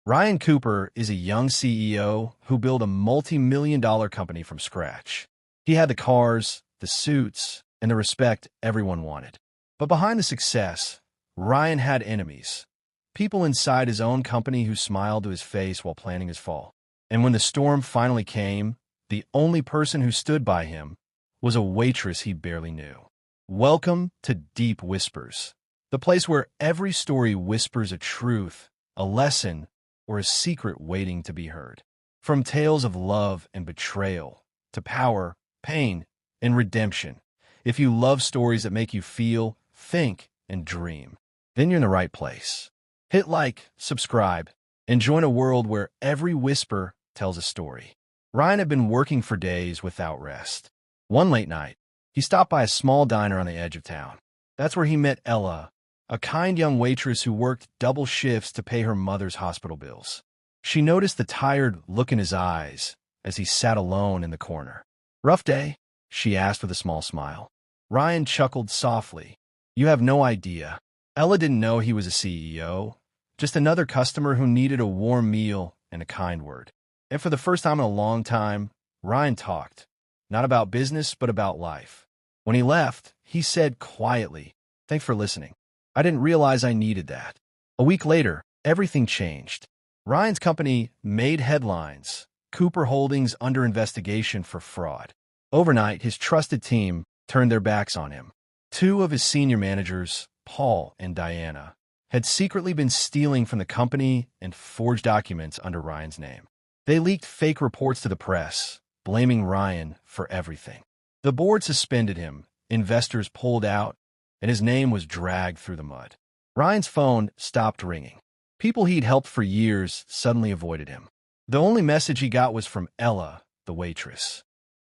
Ryan Cooper is a young CEO who built a multi-million-dollar company from scratch. He had the cars, the suits, and the respect everyone wanted. But behind the success, Ryan had enemies. People inside his own company who smiled to his face while planning his fall. And when the storm finally came, the only person who stood by him was a waitress he barely knew. Welcome to Deep Whispers, the place where every story whispers a truth, a lesson, or a secret waiting to be heard. From tales of love and betrayal to power, pain, and redemption. If you love stories that make you feel, think, and dream, then you're in the right place. Hit like, subscribe, and join a world where every whisper tells a story. Ryan had been working for days without rest. One late night, he stopped by a small diner on the edge of town. That's where he met Ella, a kind young waitress who worked double shifts to pay her mother's hospital bills. She noticed the tired look in his eyes as he sat alone in the corner. "Rough day?" she asked with a small smile. Ryan chuckled softly. "You have no idea." Ella didn't know he was a CEO, just another customer who needed a warm meal and a kind word. And for the first time in a long time, Ryan talked, not about business, but about life. When he left, he said quietly, "Thanks for listening. I didn't realize I needed that." A week later, everything changed. Ryan's company made headlines, Cooper Holdings under investigation for fraud. Overnight, his trusted team turned their backs on him. Two of his senior managers, Paul and Diana, had secretly been stealing from the company and forged documents under Ryan's name. They leaked fake reports to the press, blaming Ryan for everything. The board suspended him, investors pulled out, and his name was dragged through the mud. Ryan's phone stopped ringing. People he'd helped for years suddenly avoided him. The only message he got was from Ella, the waitress.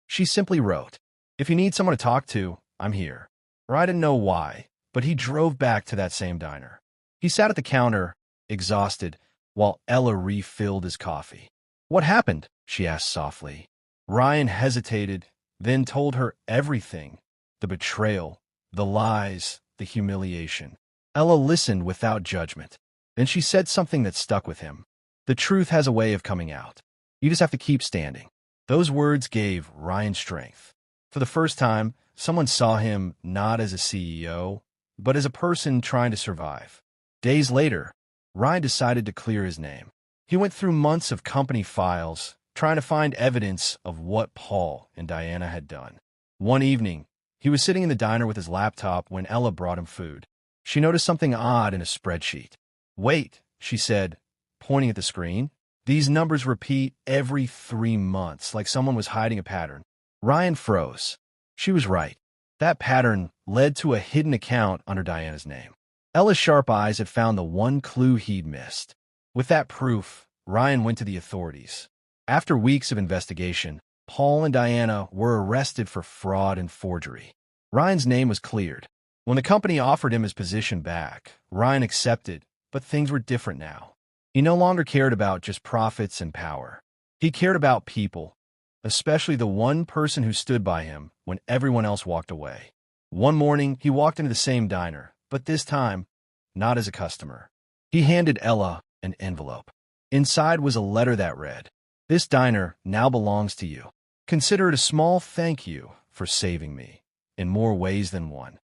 She simply wrote, "If you need someone to talk to, I'm here." Ryan didn't know why, but he drove back to that same diner. He sat at the counter, exhausted, while Ella refilled his coffee. "What happened?" she asked softly. Ryan hesitated, then told her everything: the betrayal, the lies, the humiliation. Ella listened without judgment. Then she said something that stuck with him. "The truth has a way of coming out. You just have to keep standing." Those words gave Ryan strength. For the first time, someone saw him not as a CEO, but as a person trying to survive. Days later, Ryan decided to clear his name. He went through months of company files, trying to find evidence of what Paul and Diana had done. One evening, he was sitting in the diner with his laptop when Ella brought him food. She noticed something odd in a spreadsheet. "Wait," she said, pointing at the screen. "These numbers repeat every 3 months, like someone was hiding a pattern." Ryan froze. She was right. That pattern led to a hidden account under Diana's name. Ella's sharp eyes had found the one clue he'd missed. With that proof, Ryan went to the authorities. After weeks of investigation, Paul and Diana were arrested for fraud and forgery. Ryan's name was cleared. When the company offered him his position back, Ryan accepted, but things were different now. He no longer cared about just profits and power. He cared about people, especially the one person who stood by him when everyone else walked away. One morning, he walked into the same diner, but this time, not as a customer. He handed Ella an envelope. Inside was a letter that read, "This diner now belongs to you. Consider it a small thank you for saving me, in more ways than one."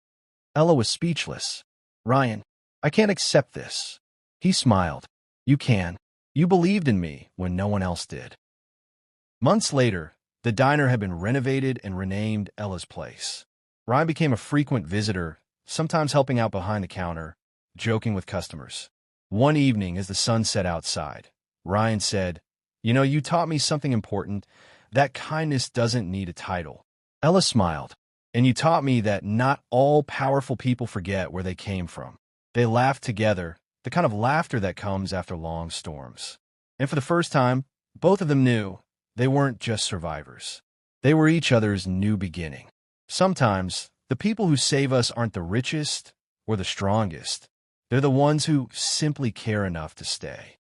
Ella was speechless. "Ryan, I can't accept this." He smiled. "You can. You believed in me when no one else did." Months later, the diner had been renovated and renamed Ella's Place. Ryan became a frequent visitor, sometimes helping out behind the counter, joking with customers. One evening, as the sun set outside, Ryan said, "You know, you taught me something important. That kindness doesn't need a title." Ella smiled. "And you taught me that not all powerful people forget where they came from." They laughed together, the kind of laughter that comes after long storms. And for the first time, both of them knew they weren't just survivors. They were each other's new beginning. Sometimes, the people who save us aren't the richest or the strongest. They're the ones who simply care enough to stay.